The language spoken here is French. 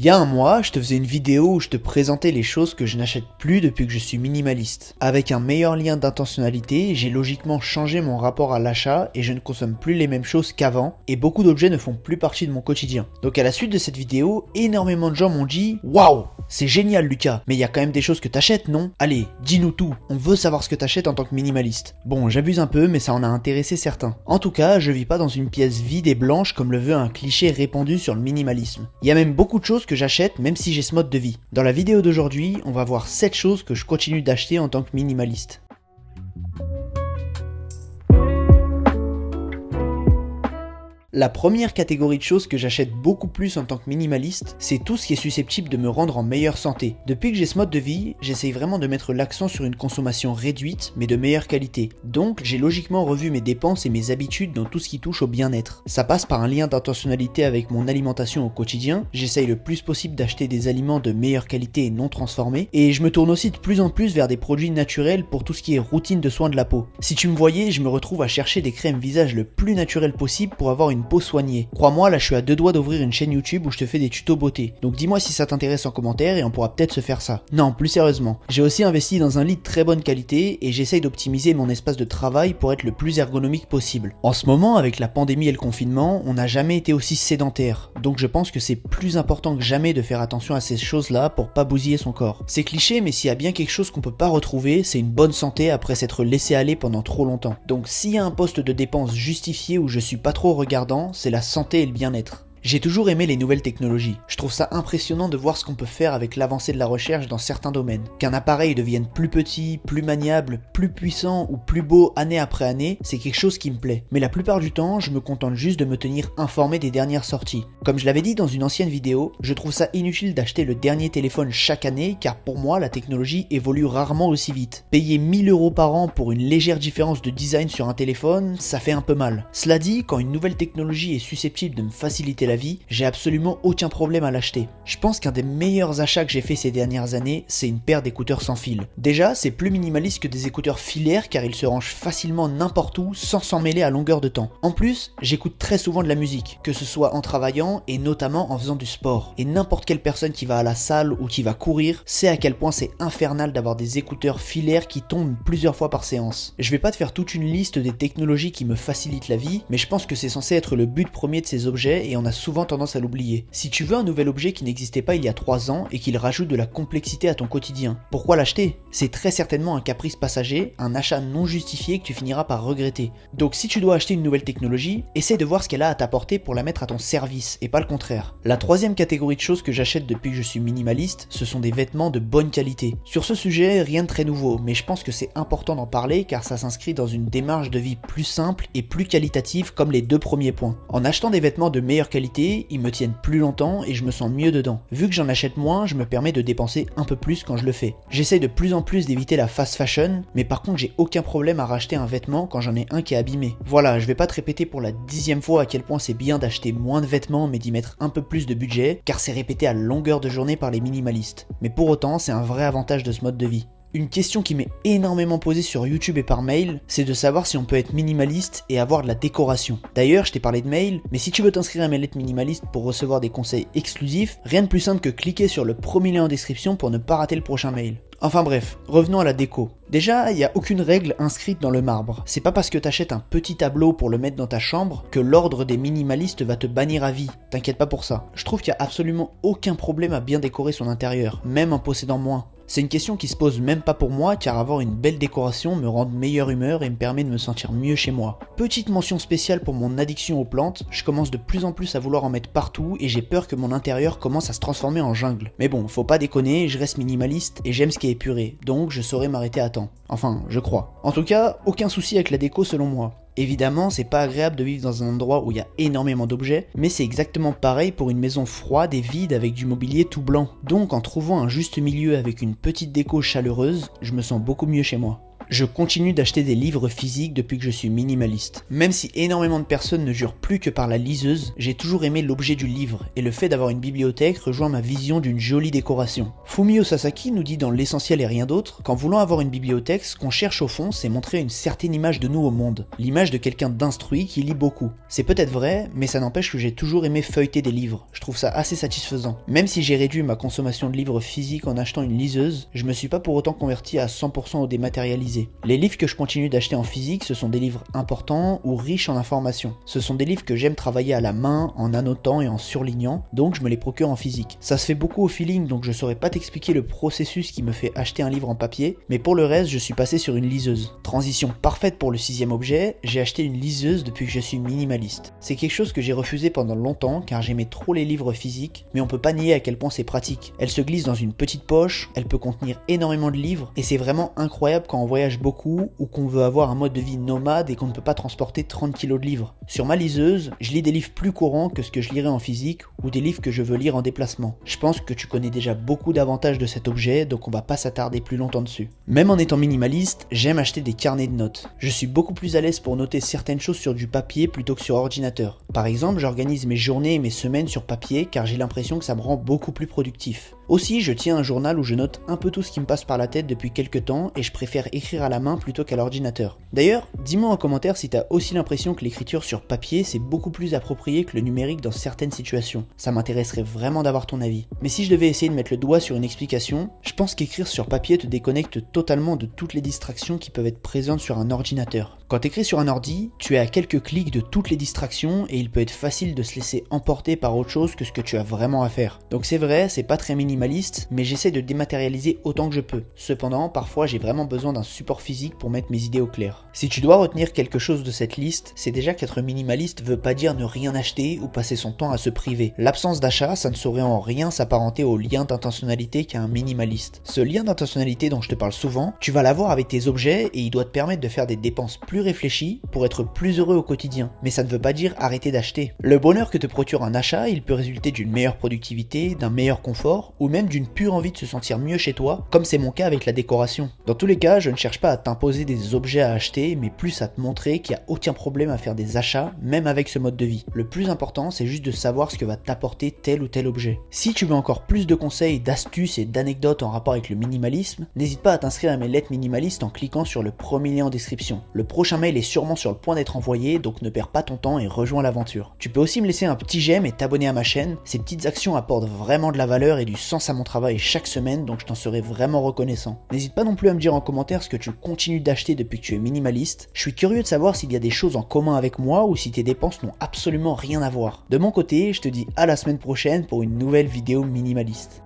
Il y a un mois, je te faisais une vidéo où je te présentais les choses que je n'achète plus depuis que je suis minimaliste. Avec un meilleur lien d'intentionnalité, j'ai logiquement changé mon rapport à l'achat et je ne consomme plus les mêmes choses qu'avant et beaucoup d'objets ne font plus partie de mon quotidien. Donc à la suite de cette vidéo, énormément de gens m'ont dit « Waouh, c'est génial Lucas, mais il y a quand même des choses que t'achètes, non? Allez, dis-nous tout, on veut savoir ce que t'achètes en tant que minimaliste. » Bon, j'abuse un peu, mais ça en a intéressé certains. En tout cas, je vis pas dans une pièce vide et blanche comme le veut un cliché répandu sur le minimalisme. Il y a même beaucoup de choses que j'achète même si j'ai ce mode de vie. Dans la vidéo d'aujourd'hui, on va voir 7 choses que je continue d'acheter en tant que minimaliste. La première catégorie de choses que j'achète beaucoup plus en tant que minimaliste, c'est tout ce qui est susceptible de me rendre en meilleure santé. Depuis que j'ai ce mode de vie, j'essaye vraiment de mettre l'accent sur une consommation réduite, mais de meilleure qualité. Donc, j'ai logiquement revu mes dépenses et mes habitudes dans tout ce qui touche au bien-être. Ça passe par un lien d'intentionnalité avec mon alimentation au quotidien, j'essaye le plus possible d'acheter des aliments de meilleure qualité et non transformés, et je me tourne aussi de plus en plus vers des produits naturels pour tout ce qui est routine de soins de la peau. Si tu me voyais, je me retrouve à chercher des crèmes visage le plus naturel possible pour avoir une peau soignée. Crois-moi, là je suis à 2 doigts d'ouvrir une chaîne YouTube où je te fais des tutos beauté. Donc dis-moi si ça t'intéresse en commentaire et on pourra peut-être se faire ça. Non, plus sérieusement, j'ai aussi investi dans un lit de très bonne qualité et j'essaye d'optimiser mon espace de travail pour être le plus ergonomique possible. En ce moment, avec la pandémie et le confinement, on n'a jamais été aussi sédentaire. Donc je pense que c'est plus important que jamais de faire attention à ces choses-là pour pas bousiller son corps. C'est cliché, mais s'il y a bien quelque chose qu'on peut pas retrouver, c'est une bonne santé après s'être laissé aller pendant trop longtemps. Donc s'il y a un poste de dépense justifié où je suis pas trop regardant, c'est la santé et le bien-être. J'ai toujours aimé les nouvelles technologies. Je trouve ça impressionnant de voir ce qu'on peut faire avec l'avancée de la recherche dans certains domaines. Qu'un appareil devienne plus petit, plus maniable, plus puissant ou plus beau année après année, c'est quelque chose qui me plaît. Mais la plupart du temps, je me contente juste de me tenir informé des dernières sorties. Comme je l'avais dit dans une ancienne vidéo, je trouve ça inutile d'acheter le dernier téléphone chaque année car pour moi, la technologie évolue rarement aussi vite. Payer 1000 € par an pour une légère différence de design sur un téléphone, ça fait un peu mal. Cela dit, quand une nouvelle technologie est susceptible de me faciliter la vie, j'ai absolument aucun problème à l'acheter. Je pense qu'un des meilleurs achats que j'ai fait ces dernières années, c'est une paire d'écouteurs sans fil. Déjà, c'est plus minimaliste que des écouteurs filaires car ils se rangent facilement n'importe où sans s'en mêler à longueur de temps. En plus, j'écoute très souvent de la musique, que ce soit en travaillant et notamment en faisant du sport. Et n'importe quelle personne qui va à la salle ou qui va courir sait à quel point c'est infernal d'avoir des écouteurs filaires qui tombent plusieurs fois par séance. Je vais pas te faire toute une liste des technologies qui me facilitent la vie, mais je pense que c'est censé être le but premier de ces objets et on a souvent tendance à l'oublier. Si tu veux un nouvel objet qui n'existait pas il y a 3 ans et qu'il rajoute de la complexité à ton quotidien, pourquoi l'acheter? C'est très certainement un caprice passager, un achat non justifié que tu finiras par regretter. Donc si tu dois acheter une nouvelle technologie, essaie de voir ce qu'elle a à t'apporter pour la mettre à ton service et pas le contraire. La troisième catégorie de choses que j'achète depuis que je suis minimaliste, ce sont des vêtements de bonne qualité. Sur ce sujet, rien de très nouveau, mais je pense que c'est important d'en parler car ça s'inscrit dans une démarche de vie plus simple et plus qualitative comme les 2 premiers points. En achetant des vêtements de meilleure qualité, ils me tiennent plus longtemps et je me sens mieux dedans. Vu que j'en achète moins, je me permets de dépenser un peu plus quand je le fais. J'essaye de plus en plus d'éviter la fast fashion, mais par contre j'ai aucun problème à racheter un vêtement quand j'en ai un qui est abîmé. Voilà, je vais pas te répéter pour la 10e fois à quel point c'est bien d'acheter moins de vêtements mais d'y mettre un peu plus de budget, car c'est répété à longueur de journée par les minimalistes. Mais pour autant, c'est un vrai avantage de ce mode de vie. Une question qui m'est énormément posée sur YouTube et par mail, c'est de savoir si on peut être minimaliste et avoir de la décoration. D'ailleurs, je t'ai parlé de mail, mais si tu veux t'inscrire à mes lettres minimalistes pour recevoir des conseils exclusifs, rien de plus simple que cliquer sur le premier lien en description pour ne pas rater le prochain mail. Enfin bref, revenons à la déco. Déjà, il n'y a aucune règle inscrite dans le marbre. C'est pas parce que t'achètes un petit tableau pour le mettre dans ta chambre que l'ordre des minimalistes va te bannir à vie. T'inquiète pas pour ça. Je trouve qu'il n'y a absolument aucun problème à bien décorer son intérieur, même en possédant moins. C'est une question qui se pose même pas pour moi car avoir une belle décoration me rend de meilleure humeur et me permet de me sentir mieux chez moi. Petite mention spéciale pour mon addiction aux plantes, je commence de plus en plus à vouloir en mettre partout et j'ai peur que mon intérieur commence à se transformer en jungle. Mais bon, faut pas déconner, je reste minimaliste et j'aime ce qui est épuré, donc je saurai m'arrêter à temps. Enfin, je crois. En tout cas, aucun souci avec la déco selon moi. Évidemment, c'est pas agréable de vivre dans un endroit où il y a énormément d'objets, mais c'est exactement pareil pour une maison froide et vide avec du mobilier tout blanc. Donc en trouvant un juste milieu avec une petite déco chaleureuse, je me sens beaucoup mieux chez moi. Je continue d'acheter des livres physiques depuis que je suis minimaliste. Même si énormément de personnes ne jurent plus que par la liseuse, j'ai toujours aimé l'objet du livre et le fait d'avoir une bibliothèque rejoint ma vision d'une jolie décoration. Fumio Sasaki nous dit dans L'essentiel et rien d'autre qu'en voulant avoir une bibliothèque, ce qu'on cherche au fond, c'est montrer une certaine image de nous au monde. L'image de quelqu'un d'instruit qui lit beaucoup. C'est peut-être vrai, mais ça n'empêche que j'ai toujours aimé feuilleter des livres. Je trouve ça assez satisfaisant. Même si j'ai réduit ma consommation de livres physiques en achetant une liseuse, je me suis pas pour autant converti à 100% au dématérialisé. Les livres que je continue d'acheter en physique, ce sont des livres importants ou riches en informations. Ce sont des livres que j'aime travailler à la main, en annotant et en surlignant, donc je me les procure en physique. Ça se fait beaucoup au feeling, donc je saurais pas t'expliquer le processus qui me fait acheter un livre en papier, mais pour le reste, je suis passé sur une liseuse. Transition parfaite pour le 6e objet, j'ai acheté une liseuse depuis que je suis minimaliste. C'est quelque chose que j'ai refusé pendant longtemps car j'aimais trop les livres physiques, mais on peut pas nier à quel point c'est pratique. Elle se glisse dans une petite poche, elle peut contenir énormément de livres, et c'est vraiment incroyable quand on voyage beaucoup ou qu'on veut avoir un mode de vie nomade et qu'on ne peut pas transporter 30 kilos de livres. Sur ma liseuse, je lis des livres plus courants que ce que je lirais en physique ou des livres que je veux lire en déplacement. Je pense que tu connais déjà beaucoup d'avantages de cet objet, donc on va pas s'attarder plus longtemps dessus. Même en étant minimaliste, j'aime acheter des carnets de notes. Je suis beaucoup plus à l'aise pour noter certaines choses sur du papier plutôt que sur ordinateur. Par exemple, j'organise mes journées et mes semaines sur papier car j'ai l'impression que ça me rend beaucoup plus productif. Aussi, je tiens un journal où je note un peu tout ce qui me passe par la tête depuis quelques temps et je préfère écrire à la main plutôt qu'à l'ordinateur. D'ailleurs, dis-moi en commentaire si t'as aussi l'impression que l'écriture sur papier c'est beaucoup plus approprié que le numérique dans certaines situations. Ça m'intéresserait vraiment d'avoir ton avis. Mais si je devais essayer de mettre le doigt sur une explication, je pense qu'écrire sur papier te déconnecte totalement de toutes les distractions qui peuvent être présentes sur un ordinateur. Quand t'écris sur un ordi, tu es à quelques clics de toutes les distractions et il peut être facile de se laisser emporter par autre chose que ce que tu as vraiment à faire. Donc c'est vrai, c'est pas très minimaliste, mais j'essaie de dématérialiser autant que je peux. Cependant, parfois j'ai vraiment besoin d'un support physique pour mettre mes idées au clair. Si tu dois retenir quelque chose de cette liste, c'est déjà qu'être minimaliste veut pas dire ne rien acheter ou passer son temps à se priver. L'absence d'achat, ça ne saurait en rien s'apparenter au lien d'intentionnalité qu'a un minimaliste. Ce lien d'intentionnalité dont je te parle souvent, tu vas l'avoir avec tes objets et il doit te permettre de faire des dépenses plus réfléchies pour être plus heureux au quotidien. Mais ça ne veut pas dire arrêter d'acheter. Le bonheur que te procure un achat, il peut résulter d'une meilleure productivité, d'un meilleur confort ou même d'une pure envie de se sentir mieux chez toi, comme c'est mon cas avec la décoration. Dans tous les cas, je ne cherche pas à t'imposer des objets à acheter, mais plus à te montrer qu'il n'y a aucun problème à faire des achats, même avec ce mode de vie. Le plus important, c'est juste de savoir ce que va t'apporter tel ou tel objet. Si tu veux encore plus de conseils, d'astuces et d'anecdotes en rapport avec le minimalisme, n'hésite pas à t'inscrire à mes lettres minimalistes en cliquant sur le premier lien en description. Le prochain mail est sûrement sur le point d'être envoyé, donc ne perds pas ton temps et rejoins l'aventure. Tu peux aussi me laisser un petit j'aime et t'abonner à ma chaîne. Ces petites actions apportent vraiment de la valeur et du sens à mon travail chaque semaine, donc je t'en serai vraiment reconnaissant. N'hésite pas non plus à me dire en commentaire ce que tu continues d'acheter depuis que tu es minimaliste. Je suis curieux de savoir s'il y a des choses en commun avec moi ou si tes dépenses n'ont absolument rien à voir. De mon côté, je te dis à la semaine prochaine pour une nouvelle vidéo minimaliste.